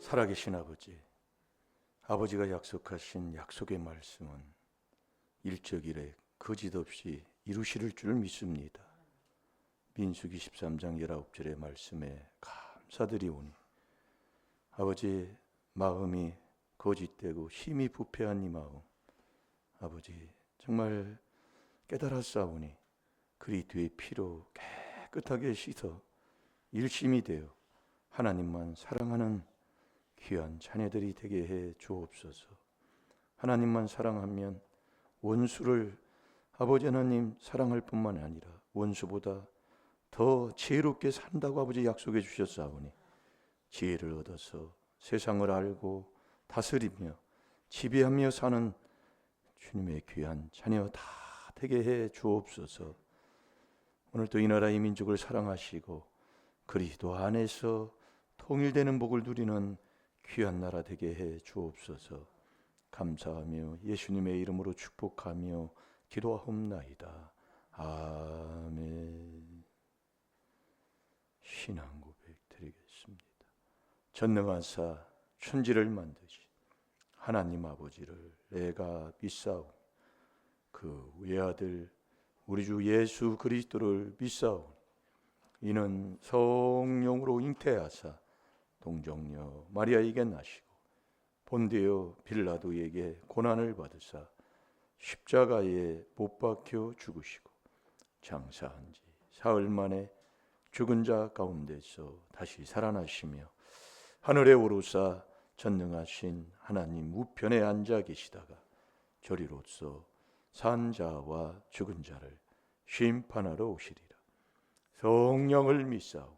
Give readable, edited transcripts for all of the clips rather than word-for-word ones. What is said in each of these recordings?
살아계신 아버지, 아버지가 약속하신 약속의 말씀은 일적일에 거짓없이 이루실 줄 믿습니다. 민수기 13장 19절의 말씀에 감사드리오니 아버지의 마음이 거짓되고 힘이 부패한 이 마음, 아버지 정말 깨달았사오니 그리스도의 피로 깨끗하게 씻어 일심이 되어 하나님만 사랑하는 귀한 자녀들이 되게 해 주옵소서. 하나님만 사랑하면 원수를 아버지 하나님 사랑할 뿐만 아니라 원수보다 더 지혜롭게 산다고 아버지 약속해 주셨사오니 지혜를 얻어서 세상을 알고 다스리며 지배하며 사는 주님의 귀한 자녀 다 되게 해 주옵소서. 오늘도 이 나라 이 민족을 사랑하시고 그리스도 안에서 통일되는 복을 누리는 귀한 나라 되게 해 주옵소서. 감사하며 예수님의 이름으로 축복하며 기도하옵나이다. 아멘. 신앙 고백 드리겠습니다. 전능하사 천지를 만드신 하나님 아버지를 내가 믿사오니 그 외아들 우리 주 예수 그리스도를 믿사오니 이는 성령으로 잉태하사 동정녀 마리아에게 나시고 본디오 빌라도에게 고난을 받으사 십자가에 못 박혀 죽으시고 장사한 지 사흘 만에 죽은 자 가운데서 다시 살아나시며 하늘에 오르사 전능하신 하나님 우편에 앉아 계시다가 저리로서 산 자와 죽은 자를 심판하러 오시리라. 성령을 믿사오.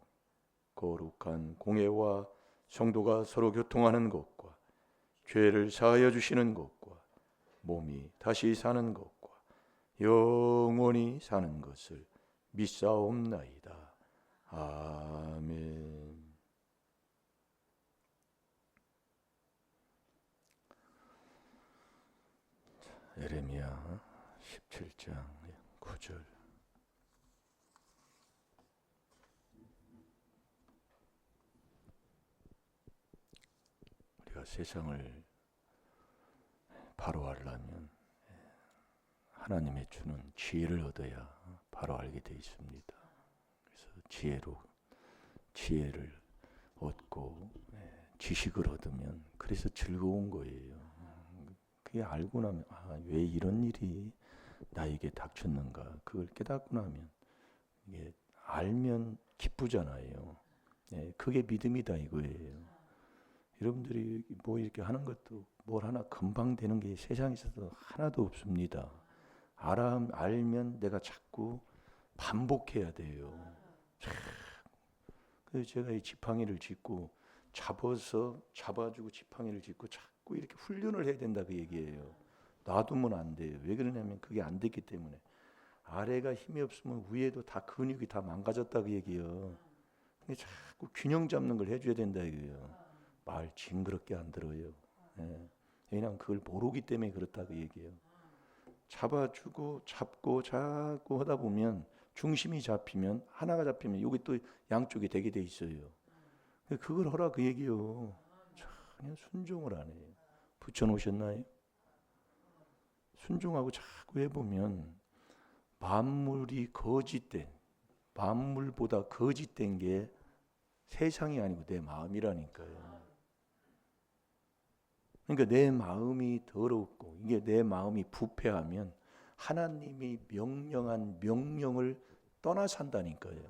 거룩한 공회와 성도가 서로 교통하는 것과 죄를 사하여 주시는 것과 몸이 다시 사는 것과 영원히 사는 것을 믿사옵나이다. 아멘. 예레미야 17장 9절. 우리가 세상을 바로 알려면 하나님의 주는 지혜를 얻어야 바로 알게 되어 있습니다. 그래서 지혜를 얻고 지식을 얻으면 그래서 즐거운 거예요. 그게 알고 나면 왜 이런 일이 나에게 닥쳤는가 그걸 깨닫고 나면 이게 알면 기쁘잖아요. 그게 믿음이다 이거예요. 여러분들이 뭐 이렇게 하는 것도 뭘 하나 금방 되는 게 세상에서도 하나도 없습니다. 알면 내가 자꾸 반복해야 돼요. 그래서 제가 이 지팡이를 짚고 잡아주고 지팡이를 짚고 자꾸 이렇게 훈련을 해야 된다 그 얘기예요. 놔두면 안 돼요. 왜 그러냐면 그게 안 됐기 때문에. 아래가 힘이 없으면 위에도 다 근육이 다 망가졌다 그 얘기예요. 근데 자꾸 균형 잡는 걸 해줘야 된다 이거예요. 말 징그럽게 안 들어요. 왜냐하면 그걸 모르기 때문에 그렇다 그 얘기예요. 잡아주고 잡고 자꾸 하다 보면 중심이 잡히면 하나가 잡히면 여기 또 양쪽이 되게 돼 있어요. 그걸 하라 그 얘기예요. 전혀 순종을 안 해요. 붙여놓으셨나요? 순종하고 자꾸 해보면 만물보다 거짓된 게 세상이 아니고 내 마음이라니까요. 그러니까 내 마음이 더럽고 이게 내 마음이 부패하면 하나님이 명령한 명령을 떠나 산다니까요.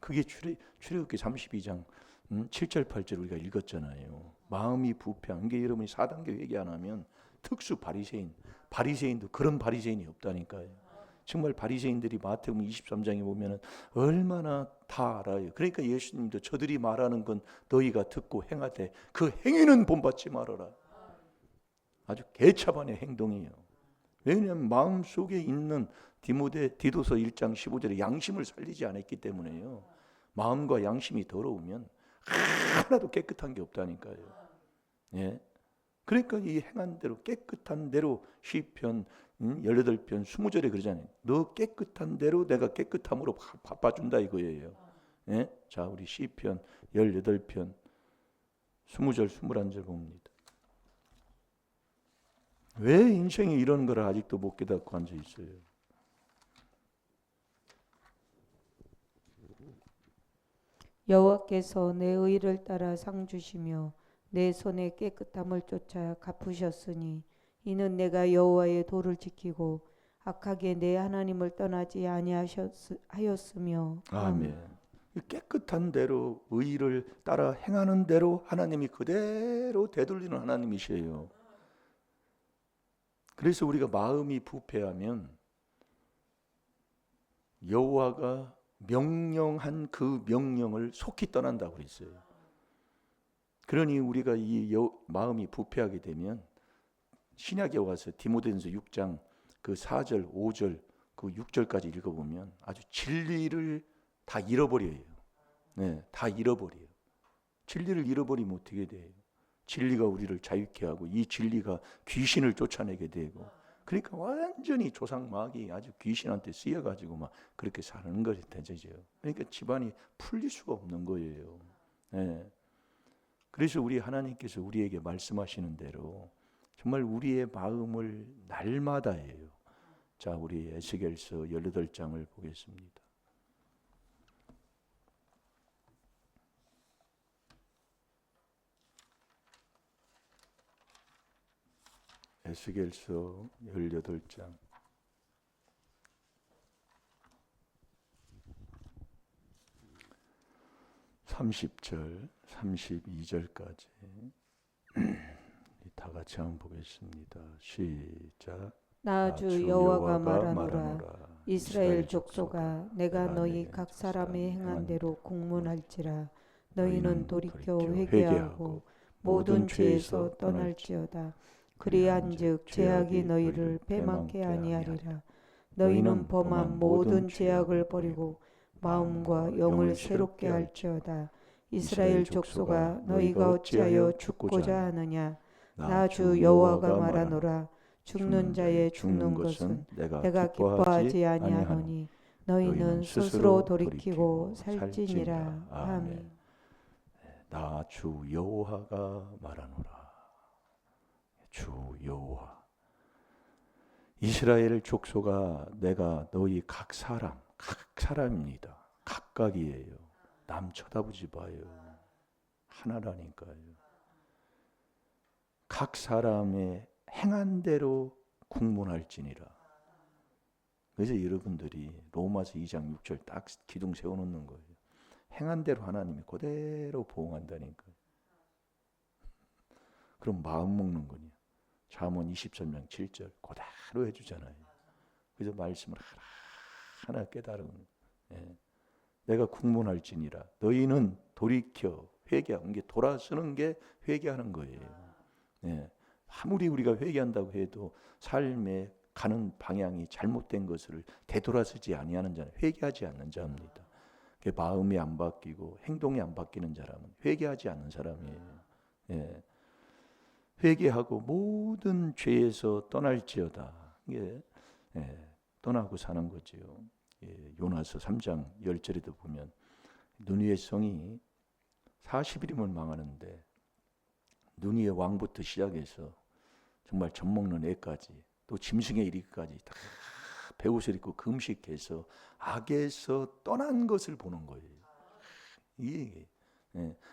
그게 출애굽기 32장 7절 8절 우리가 읽었잖아요. 마음이 부패한 게 여러분이 4단계 회개 안 하면 특수 바리새인도 그런 바리새인이 없다니까요. 정말 바리새인들이 마태복음 23장에 보면은 얼마나 다 알아요. 그러니까 예수님도 저들이 말하는 건 너희가 듣고 행하되 그 행위는 본받지 말아라. 아주 개차반의 행동이에요. 왜냐하면 마음속에 있는 디도서 1장 15절에 양심을 살리지 않았기 때문에요. 마음과 양심이 더러우면 하나도 깨끗한 게 없다니까요. 그러니까 이 행한 대로 깨끗한 대로 시편 18편 20절에 그러잖아요. 너 깨끗한 대로 내가 깨끗함으로 바빠준다 이거예요. 자, 우리 시편 18편 20절 21절 봅니다. 왜 인생이 이런 걸 아직도 못 깨닫고 앉아 있어요? 여호와께서 내 의를 따라 상 주시며 내 손의 깨끗함을 쫓아 갚으셨으니 이는 내가 여호와의 도를 지키고 악하게 내 하나님을 떠나지 아니하였으며. 아멘. 깨끗한 대로 의를 따라 행하는 대로 하나님이 그대로 되돌리는 하나님이시에요. 그래서 우리가 마음이 부패하면 여호와가 명령한 그 명령을 속히 떠난다고 그랬어요. 그러니 우리가 이 마음이 부패하게 되면 신약에 와서 디모데전서 6장 그 4절, 5절, 그 6절까지 읽어보면 아주 진리를 다 잃어버려요. 네, 다 잃어버려요. 진리를 잃어버리면 어떻게 돼요? 진리가 우리를 자유케 하고 이 진리가 귀신을 쫓아내게 되고, 그러니까 완전히 조상마귀 아주 귀신한테 쓰여가지고 막 그렇게 사는 것이 되죠. 그러니까 집안이 풀릴 수가 없는 거예요. 네. 그래서 우리 하나님께서 우리에게 말씀하시는 대로 정말 우리의 마음을 날마다예요. 자, 우리 에스겔서 18장을 보겠습니다. 에스겔서 18장 30절 32절까지 다 같이 한번 보겠습니다. 시작. 나 주 여호와가 말하노라. 이스라엘 족속아, 내가 너희 각 사람의 행한 대로 공문할지라. 너희는 돌이켜 회개하고 모든 죄에서 떠날지어다. 그리한즉 죄악이 너희를 패망케 아니하리라. 너희는 범한 모든 죄악을 버리고 마음과 영을 새롭게 할지어다. 이스라엘 족속아, 너희가 어찌하여 죽고자 하느냐? 나 주 여호와가 말하노라. 죽는 자의 죽는 것은 내가 기뻐하지 아니하노니 너희는 스스로 돌이키고 살지니라. 아멘. 나 주 여호와가 말하노라. 주 여호와. 이스라엘 족속아, 내가 너희 각 사람입니다. 각각이에요. 남 쳐다보지 마요. 하나라니까요. 각 사람의 행한 대로 국문할지니라. 그래서 여러분들이 로마서 2장 6절 딱 기둥 세워놓는 거예요. 행한 대로 하나님이 그대로 보응한다니까요. 그럼 마음 먹는 거냐? 잠언 23장 7절 그대로 해주잖아요. 그래서 말씀을 하나 깨달은 거예요. 내가 국문할지니라. 너희는 돌이켜 회개하는 게, 돌아서는 게 회개하는 거예요. 아무리 우리가 회개한다고 해도 삶에 가는 방향이 잘못된 것을 되돌아서지 아니하는 자는 회개하지 않는 자입니다. 마음이 안 바뀌고 행동이 안 바뀌는 사람은 회개하지 않는 사람이에요. 회개하고 모든 죄에서 떠날지어다. 이게 떠나고 사는 거지요. 요나서 3장 10절에도 보면 느니의 성이 40일이면 망하는데 느니의 왕부터 시작해서 정말 젖 먹는 애까지 또 짐승에 이르기까지 다 배옷을 입고 금식해서 악에서 떠난 것을 보는 거예요. 이게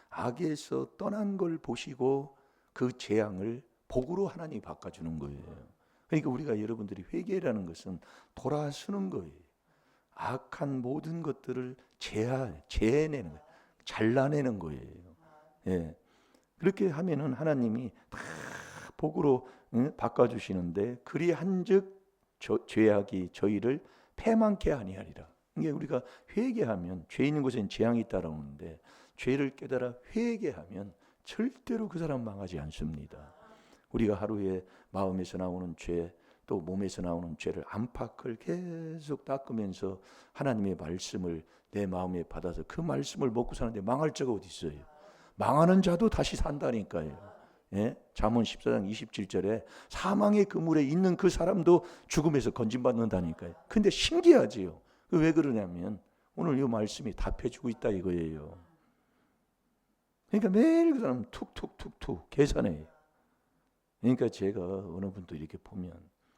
악에서 떠난 걸 보시고 그 재앙을 복으로 하나님이 바꿔주는 거예요. 그러니까 우리가 여러분들이 회개라는 것은 돌아서는 거예요. 악한 모든 것들을 제해내는 거예요. 잘라내는 거예요. 그렇게 하면은 하나님이 다 복으로 바꿔주시는데, 그리한즉 죄악이 저희를 패망케 아니하리라. 이게 우리가 회개하면, 죄 있는 곳엔 재앙이 따라오는데 죄를 깨달아 회개하면 절대로 그 사람 망하지 않습니다. 우리가 하루에 마음에서 나오는 죄, 또 몸에서 나오는 죄를 안팎을 계속 닦으면서 하나님의 말씀을 내 마음에 받아서 그 말씀을 먹고 사는데 망할 자가 어디 있어요? 망하는 자도 다시 산다니까요. 잠언 14장 27절에 사망의 그물에 있는 그 사람도 죽음에서 건진받는다니까요. 근데 신기하지요. 왜 그러냐면 오늘 이 말씀이 답해주고 있다 이거예요. 그러니까 매일 그 사람 툭툭툭툭 계산해요. 그러니까 제가 어느 분도 이렇게 보면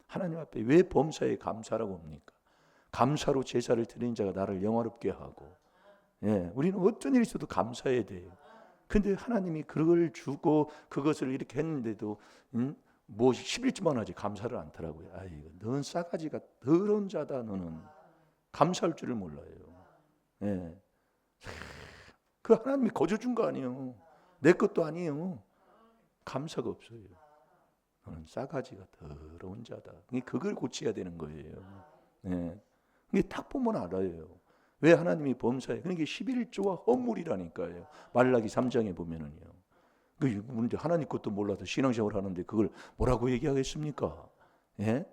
하나님 앞에 왜 범사에 감사라고 합니까? 감사로 제사를 드리는 자가 나를 영화롭게 하고, 예, 우리는 어떤 일이 있어도 감사해야 돼요. 근데 하나님이 그걸 주고 그것을 이렇게 했는데도 뭐 11조만 하지 감사를 않더라고요. 아이고, 넌 싸가지가 더러운 자다. 너는 감사할 줄을 몰라요. 예. 그 하나님이 거저 준 거 아니에요. 내 것도 아니에요. 감사가 없어요. 너는 싸가지가 더러운 자다. 그걸 고쳐야 되는 거예요. 예. 이게 딱 보면 알아요. 왜 하나님이 범사에, 그러니까 11조와 허물이라니까요. 말라기 3장에 보면은요. 근데 하나님 것도 몰라서 신앙생활 하는데 그걸 뭐라고 얘기하겠습니까? 예?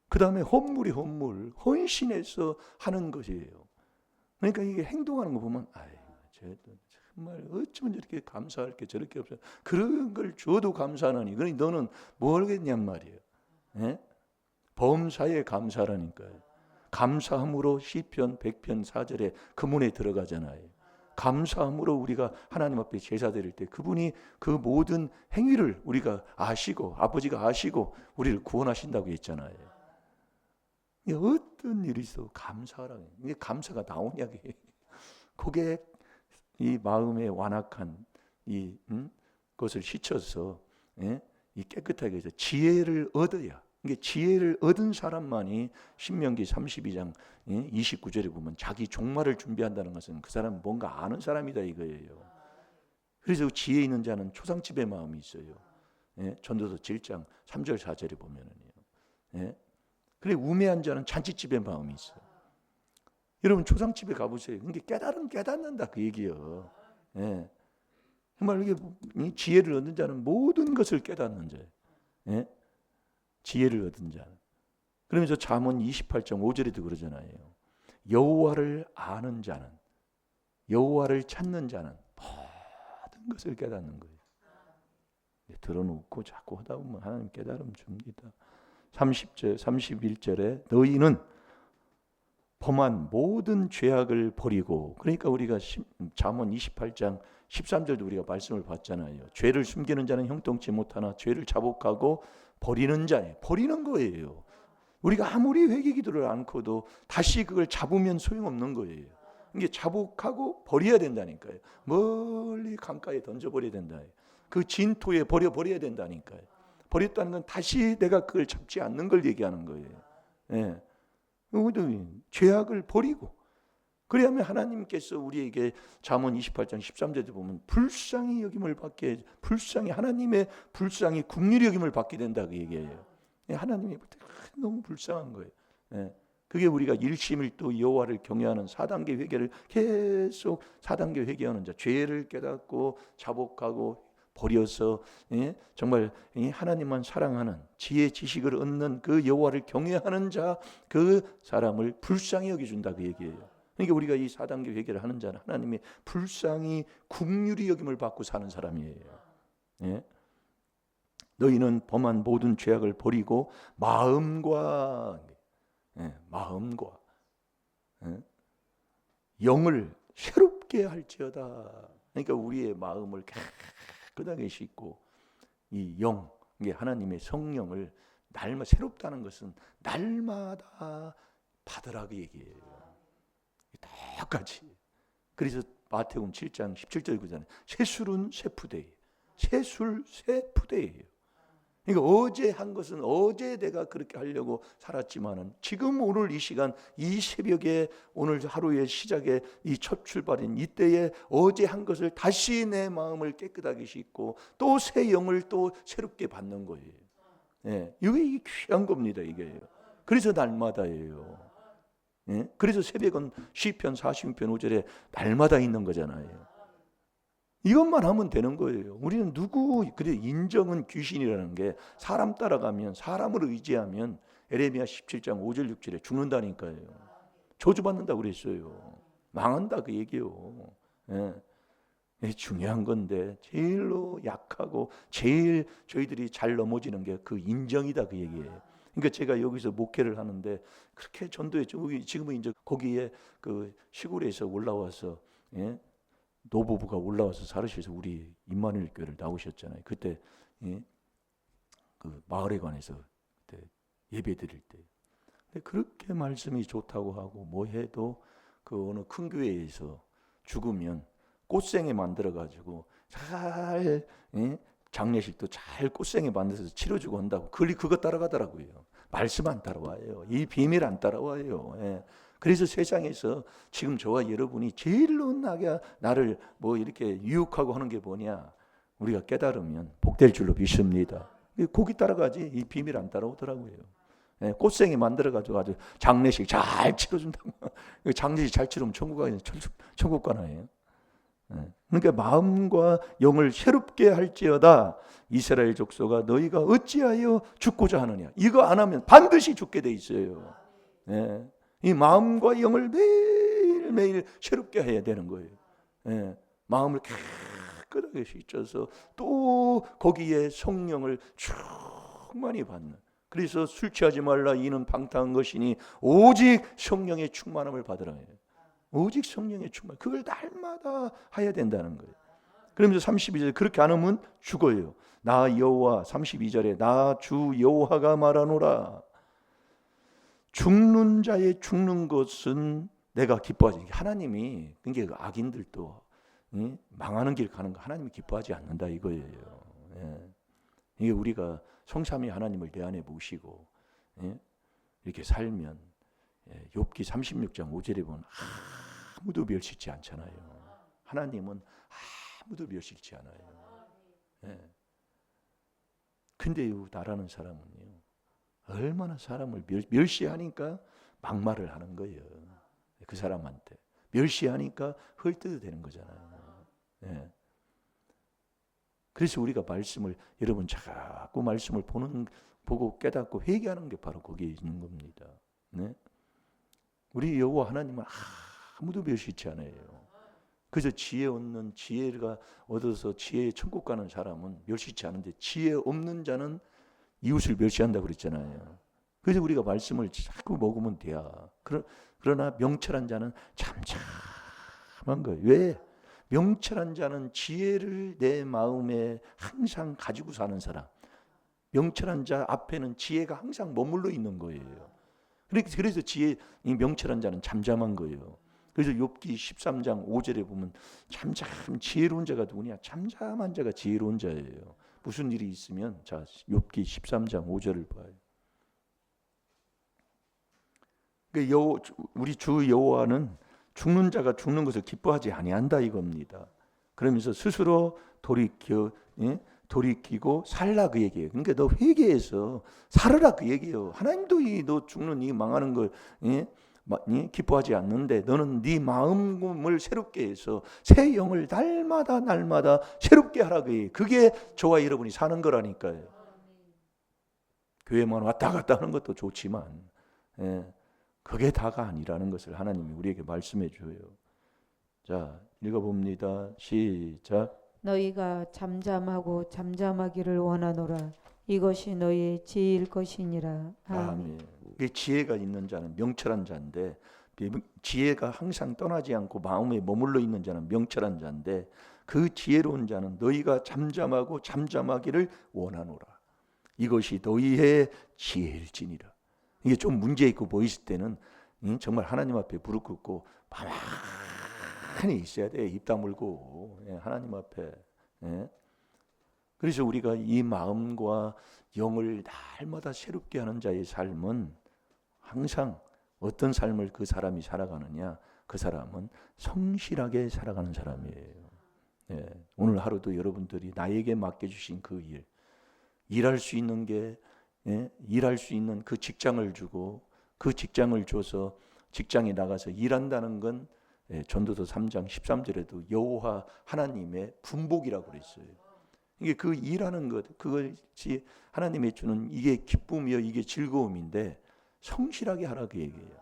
그 다음에 허물이 허물, 헌신해서 하는 것이에요. 그러니까 이게 행동하는 거 보면, 아이고, 쟤도 정말 어쩌면 저렇게 감사할 게 저렇게 없어요. 그런 걸 줘도 감사하니, 그러니 너는 모르겠냔 말이에요. 예? 범사에 감사라니까요. 감사함으로 시편 100편 4절에 그 문에 들어가잖아요. 감사함으로 우리가 하나님 앞에 제사 드릴 때 그분이 그 모든 행위를 우리가 아시고 아버지가 아시고 우리를 구원하신다고 했잖아요. 어떤 일이 있어도 감사하라고. 이게 감사가 나오냐. 그게 이 마음에 완악한 이 것을 씻어서, 예? 이 깨끗하게 해서 지혜를 얻어야. 이게 지혜를 얻은 사람만이 신명기 32장 29절에 보면 자기 종말을 준비한다는 것은 그 사람은 뭔가 아는 사람이다 이거예요. 그래서 지혜 있는 자는 초상집의 마음이 있어요. 예? 전도서 7장 3절 4절에 보면은요. 예? 그래 우매한 자는 잔치집의 마음이 있어요. 여러분 초상집에 가보세요. 그게 깨닫는다 그 얘기예요. 예. 정말 이게 지혜를 얻는 자는 모든 것을 깨닫는 자예요. 예? 지혜를 얻은 자. 그러면서 잠언 28장 5절에도 그러잖아요. 여호와를 아는 자는, 여호와를 찾는 자는 모든 것을 깨닫는 거예요. 들어놓고 자꾸 하다 보면 하나님 깨달음 줍니다. 30절, 31절에 너희는 범한 모든 죄악을 버리고, 그러니까 우리가 잠언 28장 13절도 우리가 말씀을 봤잖아요. 죄를 숨기는 자는 형통치 못하나 죄를 자복하고 버리는 자예요. 버리는 거예요. 우리가 아무리 회개기도를 않고도 다시 그걸 잡으면 소용없는 거예요. 이게 자복하고 버려야 된다니까요. 멀리 강가에 던져버려야 된다. 그 진토에 버려야 된다니까요. 버렸다는 건 다시 내가 그걸 잡지 않는 걸 얘기하는 거예요. 예. 죄악을 버리고, 그래야면 하나님께서 우리에게 잠언 28장 13절에 보면 불쌍히 여김을 받게, 불쌍히 하나님의 불쌍히 긍휼히 여김을 받게 된다 그 얘기예요. 하나님이 볼 때 너무 불쌍한 거예요. 예. 그게 우리가 일심일도 여호와를 경외하는 4단계 회개를 계속 4단계 회개하는 자, 죄를 깨닫고 자복하고 버려서, 예? 정말 하나님만 사랑하는 지혜 지식을 얻는 그 여호와를 경외하는 자, 그 사람을 불쌍히 여겨준다 그 얘기예요. 그러니까 우리가 이 4단계 회개를 하는 자는 하나님의 불쌍히 긍휼히 여김을 받고 사는 사람이에요. 예? 너희는 범한 모든 죄악을 버리고 마음과 영을 새롭게 할지어다. 그러니까 우리의 마음을 깨끗하게 씻고 이 영, 이게 하나님의 성령을 날마다, 새롭다는 것은 날마다 받으라 그 얘기예요. 똑같이. 그래서 마태복음 7장 17절 그잖아요. 새술은 새푸대예요. 새술 새푸대예요. 그러니까 어제 한 것은 어제 내가 그렇게 하려고 살았지만은 지금 오늘 이 시간 이 새벽에 오늘 하루의 시작에 이 첫 출발인 이때에 어제 한 것을 다시 내 마음을 깨끗하게 씻고 또 새 영을 또 새롭게 받는 거예요. 예, 이게 귀한 겁니다 이게. 그래서 날마다예요. 예? 그래서 새벽은 시편 46편 5절에 날마다 있는 거잖아요. 이것만 하면 되는 거예요. 우리는 근데 인정은 귀신이라는 게 사람 따라가면, 사람을 의지하면 에레미야 17장 5절 6절에 죽는다니까요. 저주받는다고 그랬어요. 망한다 그 얘기예요. 예. 중요한 건데 제일로 약하고 제일 저희들이 잘 넘어지는 게 그 인정이다 그 얘기예요. 그러니까 제가 여기서 목회를 하는데 그렇게 전도했죠. 지금은 이제 거기에 그 시골에서 올라와서, 예? 노부부가 올라와서 사르시에서 우리 임마누엘 교회를 나오셨잖아요. 그때 예, 그 마을에 관해서 그때 예배 드릴 때 근데 그렇게 말씀이 좋다고 하고 뭐 해도 그 어느 큰 교회에서 죽으면 꽃생에 만들어 가지고 잘 예, 장례식도 잘 꽃생에 만들어서 치러주고 한다고 그거 따라가더라고요. 말씀 안 따라와요. 이 비밀 안 따라와요. 예. 그래서 세상에서 지금 저와 여러분이 제일로 나를 뭐 이렇게 유혹하고 하는 게 뭐냐? 우리가 깨달으면 복될 줄로 믿습니다. 거기 따라가지 이 비밀 안 따라오더라고요. 예, 꽃생이 만들어가지고 아주 장례식 잘 치러준다고. 장례식 잘 치르면 천국 가나요? 예, 그러니까 마음과 영을 새롭게 할지어다. 이스라엘 족속아 너희가 어찌하여 죽고자 하느냐. 이거 안 하면 반드시 죽게 돼 있어요. 예, 이 마음과 영을 매일매일 새롭게 해야 되는 거예요. 예, 마음을 깨끗하게 씻어서 또 거기에 성령을 충만히 받는. 그래서 술 취하지 말라 이는 방탕한 것이니 오직 성령의 충만함을 받으라. 오직 성령의 충만. 그걸 날마다 해야 된다는 거예요. 그러면서 32절에 그렇게 안 하면 죽어요. 나 여호와 32절에 나 주 여호와가 말하노라. 죽는 자의 죽는 것은 내가 기뻐하지. 하나님이 그러니까 악인들도 망하는 길 가는 거 하나님이 기뻐하지 않는다 이거예요. 예. 이게 우리가 성삼위 하나님을 내 안에 모시고 예? 이렇게 살면 예, 욥기 36장 5절에 보면 아무도 멸시치 않잖아요. 하나님은 아무도 멸시치 않아요. 예. 근데요 나라는 사람은요 얼마나 사람을 멸시하니까 막말을 하는 거예요. 그 사람한테 멸시하니까 헐뜯어 되는 거잖아요. 예. 그래서 우리가 말씀을 여러분 자꾸 말씀을 보고 깨닫고 회개하는 게 바로 거기에 있는 겁니다. 네? 우리 여호와 하나님은 아무도 멸시치 않아요. 그래서 지혜 얻는 지혜가 얻어서 지혜의 천국 가는 사람은 멸시치 않은데 지혜 없는 자는 이웃을 멸시한다고 그랬잖아요. 그래서 우리가 말씀을 자꾸 먹으면 돼야. 그러나 명철한 자는 잠잠한 거예요. 왜? 명철한 자는 지혜를 내 마음에 항상 가지고 사는 사람. 명철한 자 앞에는 지혜가 항상 머물러 있는 거예요. 그래서 이 명철한 자는 잠잠한 거예요. 그래서 욥기 13장 5절에 보면 지혜로운 자가 누구냐? 잠잠한 자가 지혜로운 자예요. 무슨 일이 있으면 자 욥기 13장 5절을 봐요. 우리 주 여호와는 죽는 자가 죽는 것을 기뻐하지 아니한다 이겁니다. 그러면서 스스로 돌이키고 살라 그 얘기예요. 그러니까 너 회개해서 살아라 그 얘기예요. 하나님도 너 죽는 이 망하는 걸 기뻐하지 않는데 너는 네 마음을 새롭게 해서 새 영을 날마다 새롭게 하라 그 얘기예요. 그게 저와 여러분이 사는 거라니까요. 교회만 왔다 갔다 하는 것도 좋지만 그게 다가 아니라는 것을 하나님이 우리에게 말씀해 줘요. 자, 읽어봅니다. 시작. 너희가 잠잠하고 잠잠하기를 원하노라. 이것이 너희의 지혜일 것이니라. 아멘. 지혜가 있는 자는 명철한 자인데 지혜가 항상 떠나지 않고 마음에 머물러 있는 자는 명철한 자인데 그 지혜로운 자는 너희가 잠잠하고 잠잠하기를 원하노라. 이것이 너희의 지혜일지니라. 이게 좀 문제 있고 보이실 때는 정말 하나님 앞에 무릎 꿇고 가만히 있어야 돼. 입 다물고 하나님 앞에. 그래서 우리가 이 마음과 영을 날마다 새롭게 하는 자의 삶은 항상 어떤 삶을 그 사람이 살아가느냐? 그 사람은 성실하게 살아가는 사람이에요. 오늘 하루도 여러분들이 나에게 맡겨주신 그 일할 수 있는 게 일할 수 있는 그 직장을 주고 그 직장을 줘서 직장에 나가서 일한다는 건 전도서 3장 13절에도 여호와 하나님의 분복이라고 그랬어요. 이게 그 일하는 것 그것이 하나님이 주는 이게 기쁨이요 이게 즐거움인데 성실하게 하라 그 얘기예요.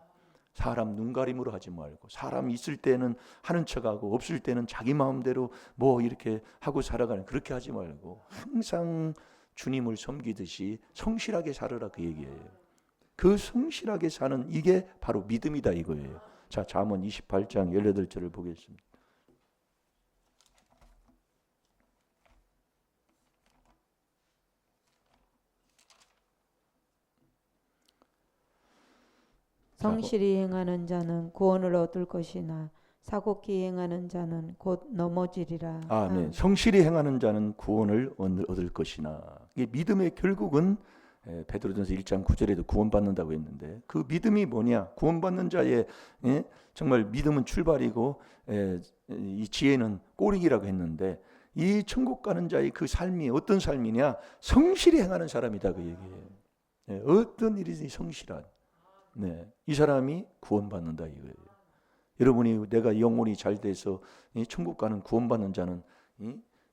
사람 눈가림으로 하지 말고 사람 있을 때는 하는 척하고 없을 때는 자기 마음대로 뭐 이렇게 하고 살아가는 그렇게 하지 말고 항상 주님을 섬기듯이 성실하게 살아라 그 얘기예요. 그 성실하게 사는 이게 바로 믿음이다 이거예요. 자, 잠언 28장 18절을 보겠습니다. 성실히 행하는 자는 구원을 얻을 것이나 사곡히 행하는 자는 곧 넘어지리라. 아멘. 성실히 행하는 자는 구원을 얻을 것이나. 이게 믿음의 결국은 베드로전서 1장 9절에도 구원받는다고 했는데 그 믿음이 뭐냐? 구원받는 자의 정말 믿음은 출발이고 이 지혜는 꼬리기라고 했는데 이 천국 가는 자의 그 삶이 어떤 삶이냐? 성실히 행하는 사람이다 그 얘기예요. 어떤 일이든지 성실한. 이 사람이 구원받는다 이거예요. 여러분이 내가 영혼이 잘 돼서 천국 가는 구원받는 자는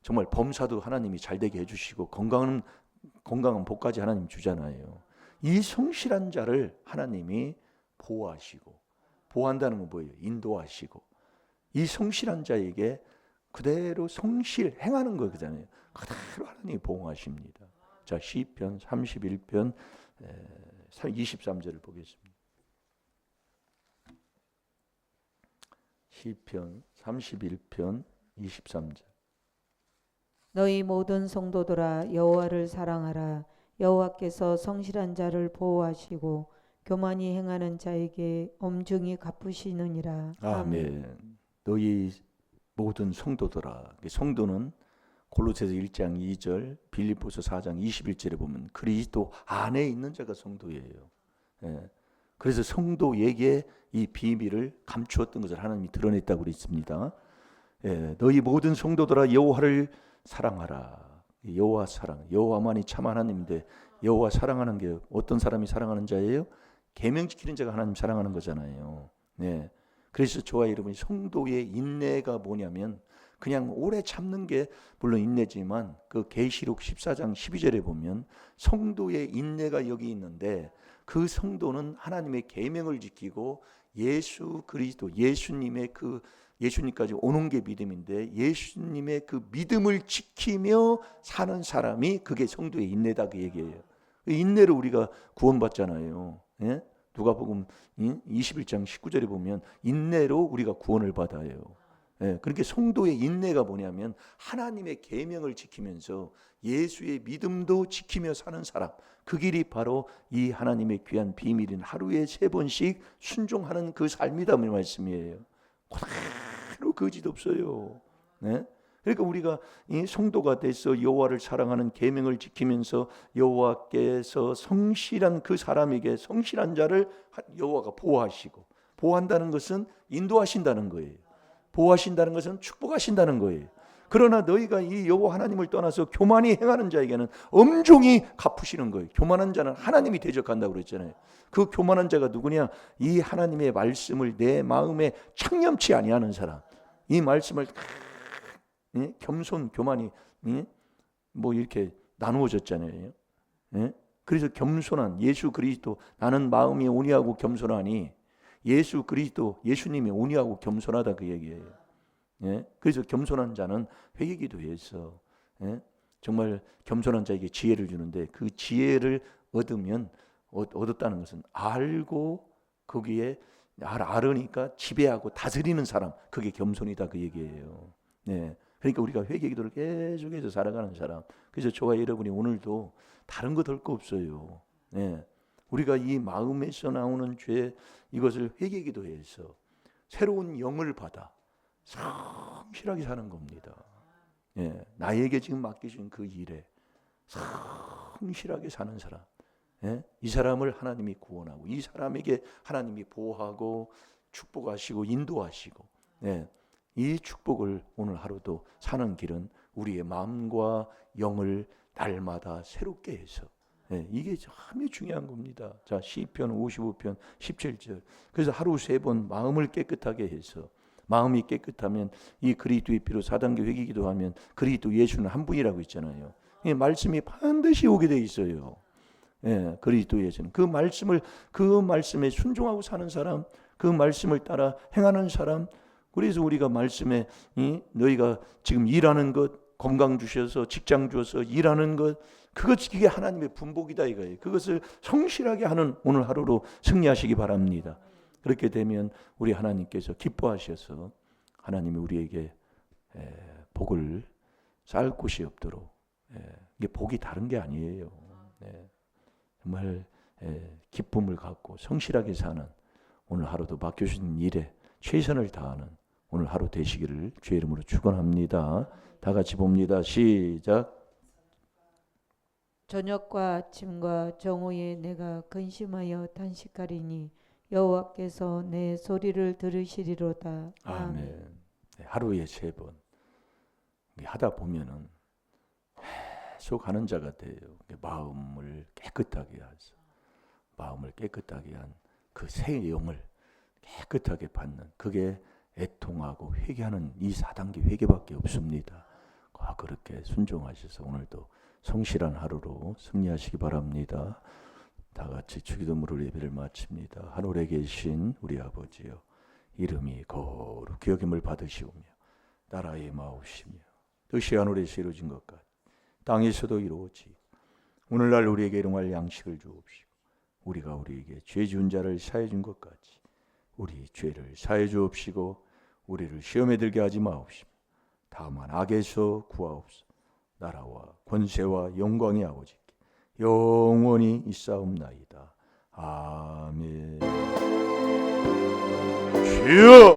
정말 범사도 하나님이 잘 되게 해주시고 건강한 복까지 하나님 주잖아요. 이 성실한 자를 하나님이 보호하시고 보호한다는 건 뭐예요? 인도하시고 이 성실한 자에게 그대로 성실 행하는 거잖아요. 그대로 하나님이 보호하십니다. 자, 시편 31편 23절을 보겠습니다. 시편 31편 23절. 너희 모든 성도들아 여호와를 사랑하라. 여호와께서 성실한 자를 보호하시고 교만히 행하는 자에게 엄중히 갚으시느니라. 아멘. 너희 모든 성도들아. 성도는 골로새서 1장 2절, 빌립보서 4장 21절에 보면 그리스도 안에 있는 자가 성도예요. 그래서 성도에게 이 비밀을 감추었던 것을 하나님이 드러냈다고 그랬습니다. 너희 모든 성도들아 여호와를 사랑하라. 여호와 사랑, 여호와만이 참 하나님인데 여호와 사랑하는 게 어떤 사람이 사랑하는 자예요? 계명 지키는 자가 하나님 사랑하는 거잖아요. 그래서 저와 여러분이 성도의 인내가 뭐냐면 그냥 오래 참는 게 물론 인내지만 그 계시록 14장 12절에 보면 성도의 인내가 여기 있는데 그 성도는 하나님의 계명을 지키고 예수 그리스도 예수님까지 오는 게 믿음인데 예수님의 그 믿음을 지키며 사는 사람이 그게 성도의 인내다 그 얘기예요. 인내로 우리가 구원받잖아요. 누가복음 21장 19절에 보면 인내로 우리가 구원을 받아요. 그렇게 성도의 인내가 뭐냐면 하나님의 계명을 지키면서 예수의 믿음도 지키며 사는 사람, 그 길이 바로 이 하나님의 귀한 비밀인 하루에 3번씩 순종하는 그 삶이다 그 말씀이에요. 그대로 거짓 없어요. 그러니까 우리가 이 성도가 돼서 여호와를 사랑하는 계명을 지키면서 여호와께서 성실한 그 사람에게 성실한 자를 여호와가 보호하시고, 보호한다는 것은 인도하신다는 거예요. 보호하신다는 것은 축복하신다는 거예요. 그러나 너희가 이 여호와 하나님을 떠나서 교만히 행하는 자에게는 엄중히 갚으시는 거예요. 교만한 자는 하나님이 대적한다고 그랬잖아요. 그 교만한 자가 누구냐? 이 하나님의 말씀을 내 마음에 창념치 아니하는 사람. 이 말씀을 겸손, 교만이 뭐 이렇게 나누어졌잖아요. 그래서 겸손한 예수 그리스도, 나는 마음이 온유하고 겸손하니 예수 그리스도, 예수님이 온유하고 겸손하다 그 얘기예요. 그래서 겸손한 자는 회개기도해서 정말 겸손한 자에게 지혜를 주는데 그 지혜를 얻었다는 것은 알고 거기에 알으니까 지배하고 다스리는 사람, 그게 겸손이다 그 얘기예요. 그러니까 우리가 회개기도를 계속해서 살아가는 사람. 그래서 저와 여러분이 오늘도 다른 거 덜 거 없어요. 우리가 이 마음에서 나오는 죄, 이것을 회개기도해서 새로운 영을 받아 성실하게 사는 겁니다. 나에게 지금 맡기신 그 일에 성실하게 사는 사람, 이 사람을 하나님이 구원하고 이 사람에게 하나님이 보호하고 축복하시고 인도하시고, 이 축복을 오늘 하루도 사는 길은 우리의 마음과 영을 날마다 새롭게 해서, 이게 참 중요한 겁니다. 자, 시편 55편 17절. 그래서 하루 3번 마음을 깨끗하게 해서, 마음이 깨끗하면 이 그리스도의 피로 4단계 회개기도 하면 그리스도 예수는 한 분이라고 있잖아요. 이 말씀이 반드시 오게 돼 있어요. 그리스도 예수는 그 말씀에 순종하고 사는 사람, 그 말씀을 따라 행하는 사람. 그래서 우리가 말씀에 너희가 지금 일하는 것, 건강 주셔서 직장 주셔서 일하는 것, 그게 하나님의 분복이다 이거예요. 그것을 성실하게 하는 오늘 하루로 승리하시기 바랍니다. 그렇게 되면 우리 하나님께서 기뻐하셔서 하나님이 우리에게 복을 쌓을 곳이 없도록, 이게 복이 다른 게 아니에요. 정말 기쁨을 갖고 성실하게 사는 오늘 하루도 맡겨주신 일에 최선을 다하는 오늘 하루 되시기를 주의 이름으로 축원합니다. 다 같이 봅니다. 시작. 저녁과 아침과 정오에 내가 근심하여 단식하리니 여호와께서 내 소리를 들으시리로다. 아멘. 네, 하루에 3번 하다 보면은 계속 하는 자가 돼요. 마음을 깨끗하게 하소. 마음을 깨끗하게 한 그 새 영을 깨끗하게 받는, 그게 애통하고 회개하는 이 4단계 회개밖에 없습니다. 그렇게 순종하셔서 오늘도 성실한 하루로 승리하시기 바랍니다. 다 같이 주기도문으로 예배를 마칩니다. 하늘에 계신 우리 아버지여, 이름이 거룩히 여김을 받으시오며 나라의 마옵시며 뜻이 하늘에서 이루어진 것 같이 땅에서도 이루어지. 오늘날 우리에게 일용할 양식을 주옵시고 우리가 우리에게 죄 지은 자를 사해 준 것 같이 우리 죄를 사해 주옵시고 우리를 시험에 들게 하지 마옵시며 다만 악에서 구하옵소서. 나라와 권세와 영광이 아버지께 영원히 있사옵나이다. 아멘. 주여!